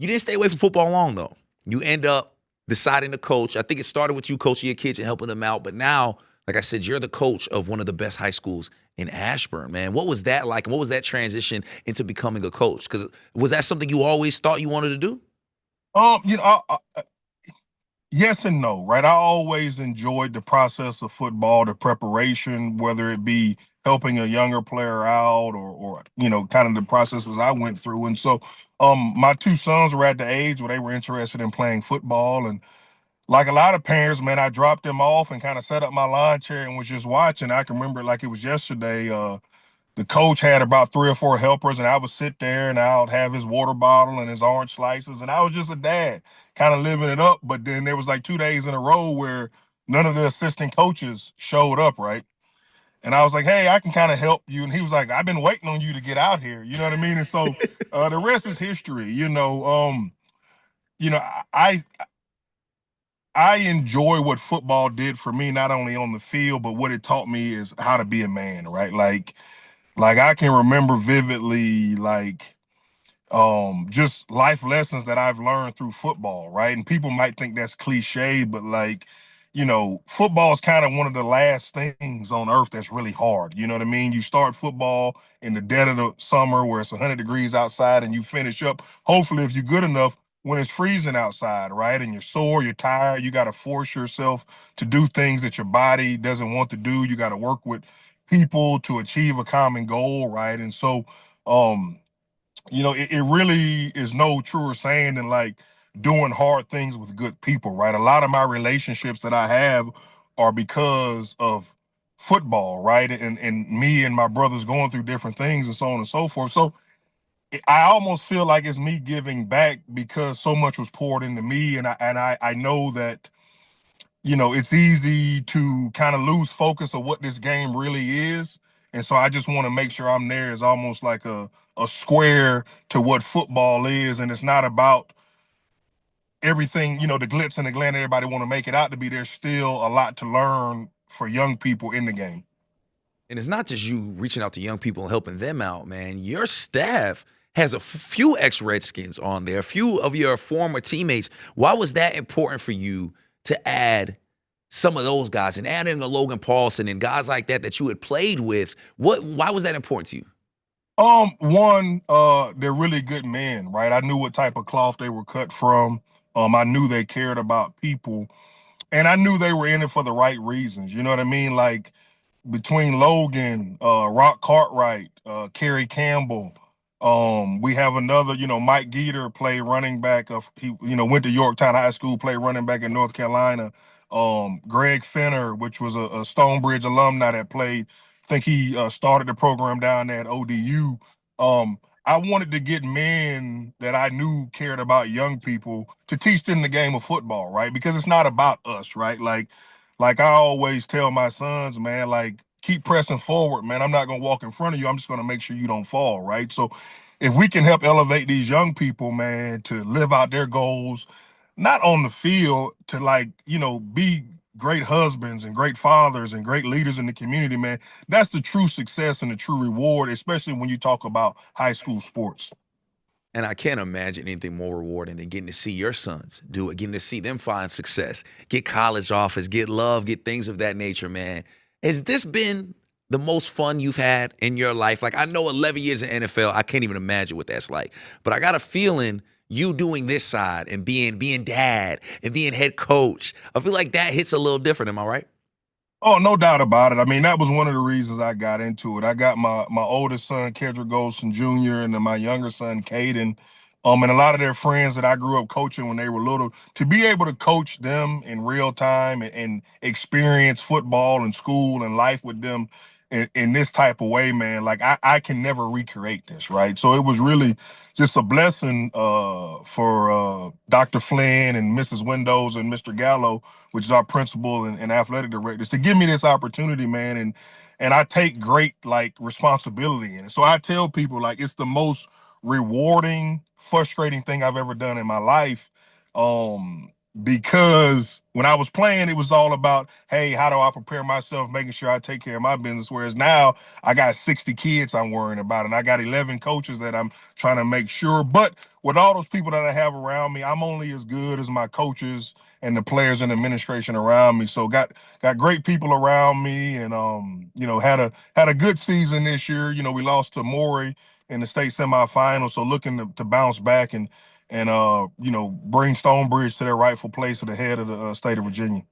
You didn't stay away from football long though. You end up deciding to coach. I think it started with you coaching your kids and helping them out, but now, like I said, you're the coach of one of the best high schools in Ashburn, man. What was that like? And what was that transition into becoming a coach? Because was that something you always thought you wanted to do? You know, yes and no, right? I always enjoyed the process of football, the preparation, whether it be helping a younger player out or kind of the processes I went through. And so, my two sons were at the age where they were interested in playing football, and like a lot of parents, man, I dropped them off and kind of set up my lawn chair and was just watching. I can remember it like it was yesterday. The coach had about three or four helpers, and I would sit there and I would have his water bottle and his orange slices, and I was just a dad, kind of living it up. But then there was like 2 days in a row where none of the assistant coaches showed up, right? And I was like, "Hey, I can kind of help you," and he was like, "I've been waiting on you to get out here." You know what I mean? And so the rest is history. You know, I I enjoy what football did for me, not only on the field, but what it taught me is how to be a man, right? Like I can remember vividly, like just life lessons that I've learned through football, right? And people might think that's cliche, but like, football is kind of one of the last things on earth that's really hard. You know what I mean? You start football in the dead of the summer where it's 100 degrees outside, and you finish up, hopefully, if you're good enough, when it's freezing outside, right? And you're sore, you're tired, you got to force yourself to do things that your body doesn't want to do. You got to work with people to achieve a common goal, right? And so, um, it really is no truer saying than like doing hard things with good people, right? A lot of my relationships that I have are because of football, right? And me and my brothers going through different things and so on and so forth. So I almost feel like it's me giving back because so much was poured into me, and I know that it's easy to kind of lose focus of what this game really is. And so I just want to make sure I'm there as almost like a square to what football is. And it's not about everything, the glitz and the glam everybody want to make it out to be. There's still a lot to learn for young people in the game. And it's not just you reaching out to young people and helping them out, man. Your staff has a few ex-Redskins on there, a few of your former teammates. Why was that important for you to add some of those guys and adding a Logan Paulson and guys like that that you had played with? Why was that important to you? One, they're really good men, right? I knew what type of cloth they were cut from. I knew they cared about people, and I knew they were in it for the right reasons. You know what I mean? Like between Logan, Rock Cartwright, Kerry Campbell, we have another, Mike Geeter played running back he, went to Yorktown High School, played running back in North Carolina. Greg Fenner, which was a Stonebridge alumni that played, I think he started the program down there at ODU. I wanted to get men that I knew cared about young people to teach them the game of football, right? Because it's not about us, right? Like I always tell my sons, man, like keep pressing forward, man. I'm not gonna walk in front of you. I'm just gonna make sure you don't fall, right? So if we can help elevate these young people, man, to live out their goals, not on the field, to like, be great husbands and great fathers and great leaders in the community, man, that's the true success and the true reward, especially when you talk about high school sports. And I can't imagine anything more rewarding than getting to see your sons do it, getting to see them find success, get college offers, get love, get things of that nature, man. Has this been the most fun you've had in your life? Like, I know 11 years in NFL, I can't even imagine what that's like. But I got a feeling you doing this side and being dad and being head coach, I feel like that hits a little different. Am I right? Oh, no doubt about it. I mean, that was one of the reasons I got into it. I got my oldest son, Kedric Golston Jr., and then my younger son, Caden, and a lot of their friends that I grew up coaching when they were little. To be able to coach them in real time and experience football and school and life with them in this type of way, man, like I can never recreate this, right? So it was really just a blessing for Dr. Flynn and Mrs. Windows and Mr. Gallo, which is our principal and athletic directors, to give me this opportunity, man. And I take great like responsibility in it. So I tell people like it's the most rewarding, frustrating thing I've ever done in my life. because when I was playing, it was all about, hey, how do I prepare myself, making sure I take care of my business. Whereas now I got 60 kids I'm worrying about, and I got 11 coaches that I'm trying to make sure. But with all those people that I have around me, I'm only as good as my coaches and the players and administration around me. So got great people around me, and had a good season this year. We lost to Maury in the state semifinal, so looking to bounce back and bring Stonebridge to their rightful place at the head of the state of Virginia.